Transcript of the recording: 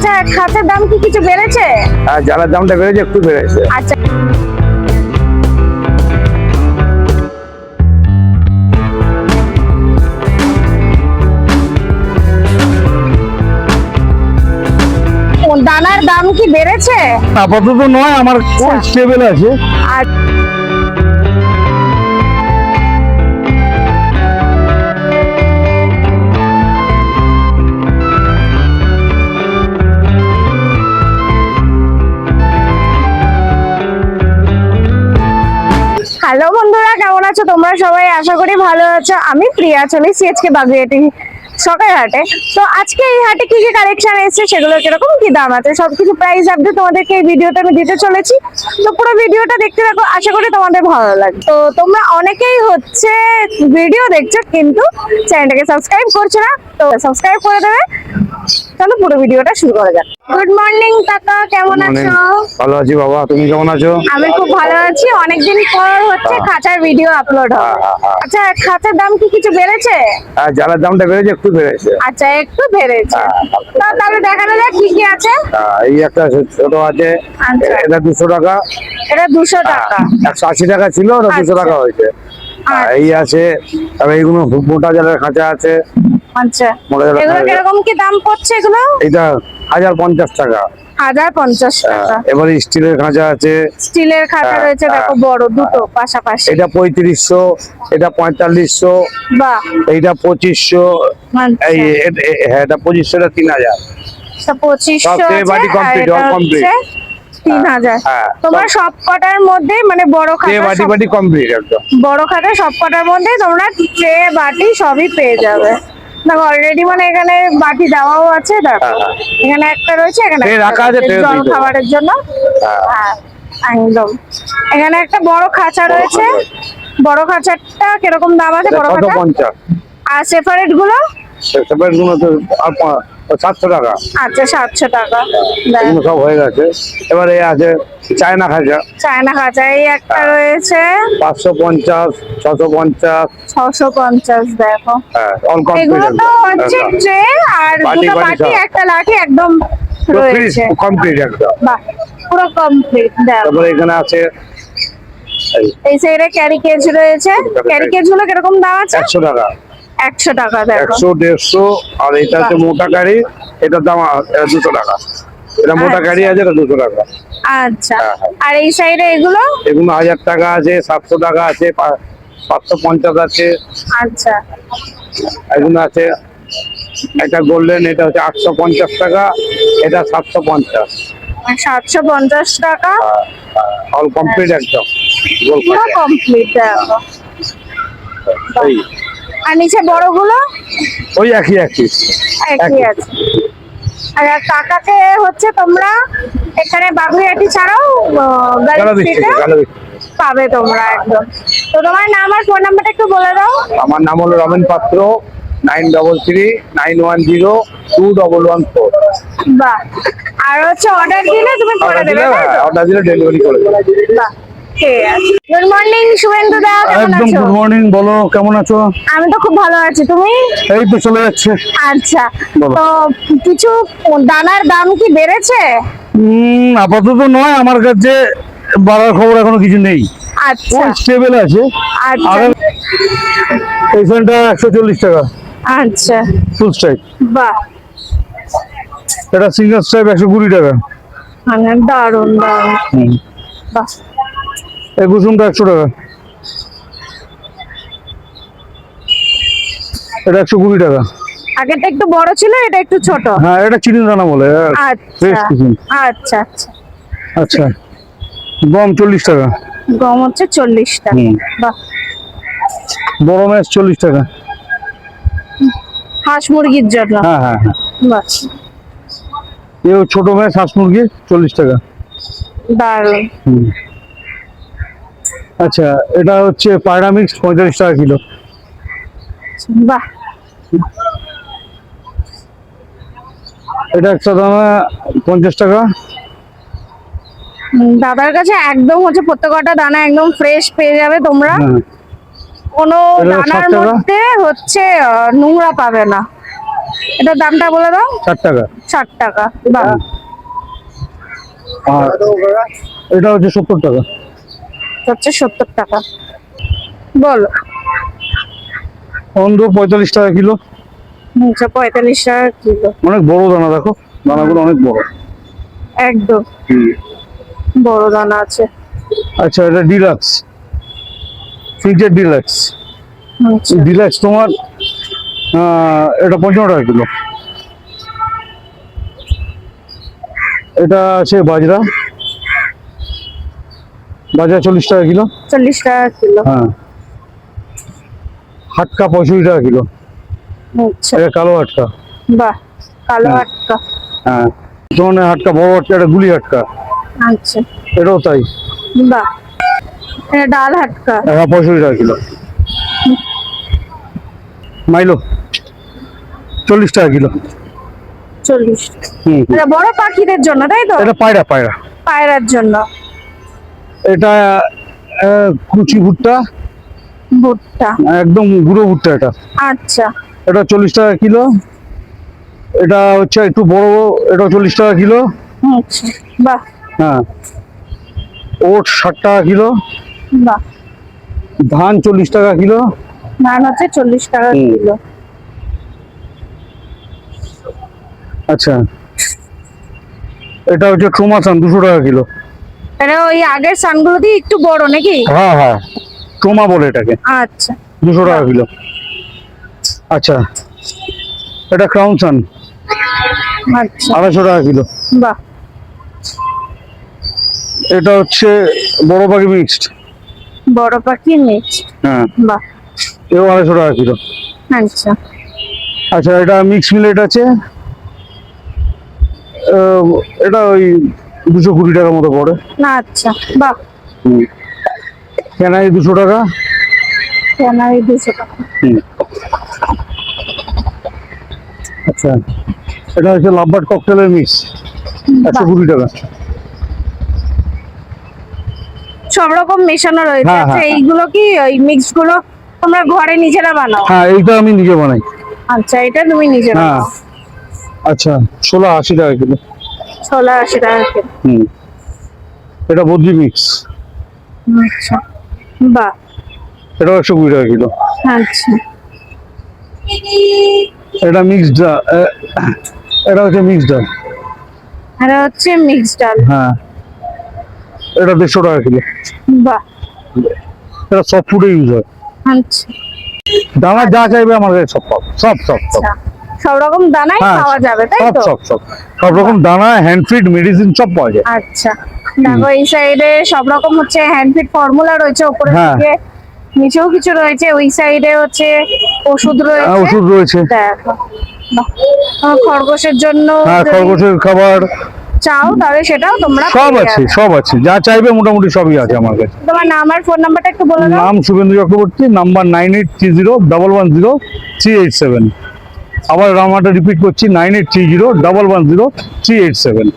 আচ্ছা, খাঁচার দাম কি কিছু বেড়েছে? হ্যাঁ, জ্বালার দামটা বেড়েছে, একটু বেড়েছে। আচ্ছা, দানার দাম কি বেড়েছে? আপাতত নয়, আমার স্টেবল আছে। আর হ্যালো বন্ধুরা, কেমন আছো তোমরা সবাই? আশা করি ভালো আছো। আমি প্রিয়া, চলেছি আজকে বাগুইআটি সকাল হাটে। তো আজকে এই হাটে কি কি কালেকশন এসেছে, সেগুলো কিরকম কি দাম আছে, সবকিছু প্রাইস আপডেট তোমাদেরকে এই ভিডিওটা আমি দিতে চলেছি। তো পুরো ভিডিওটা দেখতে থাকো, আশা করি তোমাদের ভালো লাগবে। তো তোমরা অনেকেই হচ্ছে ভিডিও দেখছো কিন্তু চ্যানেলটাকে সাবস্ক্রাইব করছো না, তো সাবস্ক্রাইব করে দেবে। চলো পুরো ভিডিওটা শুরু করা যাক। গুড মর্নিং কাকা, কেমন আছো? ভালো আছি বাবা, তুমি কেমন আছো? আমি খুব ভালো আছি। অনেকদিন পর হচ্ছে খাঁচার ভিডিও আপলোড হবে। আচ্ছা, খাঁচার দাম কি কিছু বেড়েছে? হ্যাঁ, জ্বালার দামটা বেড়েছে, একটু বেড়েছে। আচ্ছা, একটু বেড়েছে। তাহলে দেখানো যাক কি কি আছে। এই একটা ছোট আছে, আচ্ছা। এটা 200 টাকা। এটা 200 টাকা। 180 টাকা ছিল, ওটা 200 টাকা হয়েছে। এই আছে, তবে এইগুলো মোটা জালের খাঁচা আছে। আচ্ছা, মোটা জালের এগুলো খাঁচা। কিরকম কি দাম পড়ছে এগুলো? এটা 1050 টাকা। 1050 টাকা। এবারে স্টিলের খাঁচা আছে। স্টিলের খাঁচা রয়েছে, দেখো বড় দুটো পাশাপাশি। এটা 3500, এটা 4500, বাহ। এইটা 2500, আচ্ছা। হ্যাঁ এটা 2500, এটা 3000। 2500 সব ট্রে বাটি complete, all complete। 3000। হ্যাঁ, তোমার সব কটার মধ্যে মানে বড় ট্রে খাতা বাটি কমপ্লিট একদম। বড় খাতা সব কটার মধ্যে তোমরা ট্রে বাটি সবই পেয়ে যাবে। দেখো অলরেডি মানে এখানে বাটি দেওয়াও আছে, দেখো এখানে একটা রয়েছে, এখানে রাখা আছে জল খাবারের জন্য। হ্যাঁ, একদম। এখানে একটা বড় খাঁচা রয়েছে। বড় খাঁচাটা কিরকম দাম আছে? বড় খাঁচা 50। আর সেপারেট গুলো? সেপারেট গুলো তো 700 টাকা। আচ্ছা, 700 টাকা। এগুলো সব হয়ে গেছে। এবারে আছে চায়না খাঁচা। চায়না খাঁচা এই একটা রয়েছে 550, 650। 650। দেখো হ্যাঁ, অল কমপ্লিট। এগুলো তো হচ্ছে ট্রে আর দুটো বাটি, একটা লাঠি একদম রয়েছে। কমপ্লিট একদম। বাহ, পুরো কমপ্লিট। দেখো তারপরে এখানে আছে এই সাইডে ক্যারি কেজ রয়েছে। ক্যারি কেজ গুলো কিরকম দাম আছে? 100 টাকা। 100 টাকা। দেখো 100, 150। আর এটা হচ্ছে মোটা গাড়ি, এটার দাম 200 টাকা। এটা মোটা গাড়ি আছে, এটা 200 টাকা। আচ্ছা, আর এই সাইডে এগুলো? এগুলো 1000 টাকা আছে, 700 টাকা আছে, 550 আছে। আচ্ছা, এগুলো আছে একটা গোল্ডেন, এটা হচ্ছে 850 টাকা, এটা 750। 750 টাকা। অল কমপ্লিট একদম, গোল পুরো খাঁচা। কমপ্লিট। দেখো এই আর নিচে বড়গুলো? ওই একই একই আছে। আর কাকাকে হচ্ছে তোমরা এখানে বাগুইআটি ছাড়াও গ্যালাক্সিতে পাবে তোমরা একদম। তো তোমার নাম আর ফোন নাম্বারটা একটু বলে দাও। আমার নাম হলো রমেন পাত্র, 9339102114। বাহ। আর হচ্ছে অর্ডার দিলে তুমি করে দেবে? অর্ডার দিলে ডেলিভারি করে দেবে। বাহ, ঠিক আছে। গুড মর্নিং শুভেন্দু দা, কেমন একদম আছো? গুড মর্নিং, বলো কেমন আছো? আমি তো খুব ভালো আছি, তুমি? এই তো চলে যাচ্ছে। আচ্ছা, বলো। তো কিছু দানার দাম কি বেড়েছে? আপাতত নয়, আমার কাছে বাড়ার খবর এখনো কিছু নেই। আচ্ছা, স্টেবল আছে। আচ্ছা। আর এই ফ্যানটা 140 টাকা আচ্ছা, ফুল স্ট্রাইপ। বাহ, এটা সিঙ্গেল স্ট্রাইপ 120 টাকা। মানে দারুণ দারুণ। বাহ, এই কুসুমটা 100 টাকা, এটা 120 টাকা। আগেরটা একটু বড় ছিল, এটা একটু ছোট। হ্যাঁ, এটা চিনি দানা বলে। ফ্রেশ কুসুম। আচ্ছা আচ্ছা। আচ্ছা, গম 40 টাকা। গম হচ্ছে 40 টাকা। বাহ, বড় ম্যাচ 40 টাকা। হাঁস মুরগির জন্য। হ্যাঁ হ্যাঁ হ্যাঁ। বাহ, এই ছোট ম্যাচ হাঁস মুরগি 40 টাকা। দারুণ। আচ্ছা, এটা হচ্ছে পায়রা মিক্স 45 টাকা কিলো। বাহ, এটা একটা দাম 50 টাকা। দাদার কাছে একদম হচ্ছে প্রত্যেকটা দানা একদম ফ্রেশ পেয়ে যাবে তোমরা। কোনো এটা দানার 60 টাকা। মধ্যে হচ্ছে নোংরা পাবে না। এটার দামটা বলে দাও। 60 টাকা। 60 টাকা। বাহ, আর এটা হচ্ছে 70 টাকা। হচ্ছে 70 টাকা। বলো। অন্ধ 45 টাকা কিলো। আচ্ছা, 45 টাকা কিলো। অনেক বড় দানা, দেখো দানাগুলো অনেক বড়। একদম বড় দানা আছে। আচ্ছা, এটা ডিলাক্স, ফ্রিজের ডিলাক্স। আচ্ছা, ডিলাক্স তোমার এটা 55 টাকা কিলো। এটা আছে বাজরা, বাজরা 40 টাকা কিলো। 40 টাকা কিলো। হ্যাঁ, হাটকা 65 টাকা কিলো। আচ্ছা, এটা কালো হাটকা। বাহ, কালো হ্যাঁ। আটকা। হ্যাঁ, তোমার হাটকা বড় হাটকা, এটা গুলি হাটকা, আচ্ছা, এটাও তাই। বাহ, এটা ডাল হাটকা। এটা 65 টাকা কিলো। মাইলো 40 টাকা কিলো। 40। এটা বড় পাখিদের জন্য, তাই তো? এটা পায়রা, পায়রা। পায়রার জন্য। এটা কুচি ভুট্টা, ভুট্টা। একদম গুঁড়ো ভুট্টা এটা। আচ্ছা, এটা 40 টাকা কিলো। এটা হচ্ছে একটু বড়, এটা 40 টাকা কিলো। আচ্ছা, বাহ, হ্যাঁ, ওট 60 টাকা কিলো। বাহ। ধান 40 টাকা কিলো। ধান হচ্ছে 40 টাকা কিলো। আচ্ছা, এটা হচ্ছে ট্রোমাসান 200 টাকা কিলো। এটা ওই আগের সানগুলো দিয়ে একটু বড় নাকি? হ্যাঁ হ্যাঁ, ট্রোমা বলে এটাকে। আচ্ছা, 200 টাকা কিলো। আচ্ছা, এটা ক্রাউন সান আচ্ছা, 250 টাকা কিলো। বাহ, এটা হচ্ছে বড় পাখি মিক্সড। বড় পাখি মিক্স। হ্যাঁ, বাহ, এও 250 টাকা কিলো। আচ্ছা, আচ্ছা, এটা মিক্স মিলেট আছে, এটা ওই 220 টাকার মতো পড়ে। আচ্ছা, বাহ। কেনাই 200 টাকা। কেন এই 200 টাকা? আচ্ছা, এটা হচ্ছে লাভবার্ড ককটেলের মিক্স, 120 টাকা। সব রকম মেশানো রয়েছে। হ্যাঁ, আচ্ছা, হ্যাঁ। এইগুলো কি ওই মিক্স গুলো তোমরা ঘরে নিজেরা বানাও? হ্যাঁ, এইটা আমি নিজে বানাই। আচ্ছা, এটা তুমি নিজেরা হ্যাঁ। বানাও। আচ্ছা, ছোলা 80 টাকা কিলো। ছোলা 80 টাকা কিলো। এটা বদ্রি মিক্স, আচ্ছা, বাহ, এটা 120 টাকা কিলো। আচ্ছা, এটা মিক্সড, এটা হচ্ছে মিক্সড ডাল। এটা হচ্ছে মিক্স ডাল। হ্যাঁ, এটা 150 টাকা কিলো। বাহ, এটা সব ফুডে ইউজ হয়। আচ্ছা, দানা যা চাইবে আমার কাছে সব পাবো, সব সব সব। আচ্ছা, সব রকম দানাই হ্যাঁ, পাওয়া যাবে, তাই সব তো? সব সব সব রকম দানা, হ্যান্ড ফিড, মেডিসিন সব পাওয়া যায়। আচ্ছা, দেখো এই সাইডে সব রকম হচ্ছে হ্যান্ডফিড ফর্মুলা রয়েছে, উপরে হ্যাঁ। দিকে নিচেও কিছু রয়েছে, ওই সাইডে হচ্ছে ওষুধ রয়েছে। ওষুধ রয়েছে। দেখো, বাহ। খরগোশের জন্য হ্যাঁ, যদি খরগোশের খাবার চাও তাহলে সেটাও তোমরা সব পেয়ে আছে, যাবে। সব আছে, যা চাইবে মোটামুটি সবই আছে আমার কাছে। তোমার নাম আর ফোন নাম্বারটা একটু বলে দাও। নাম শুভেন্দু চক্রবর্তী, নাম্বার 9830110387। আবার নাম্বারটা রিপিট করছি, 9830110387।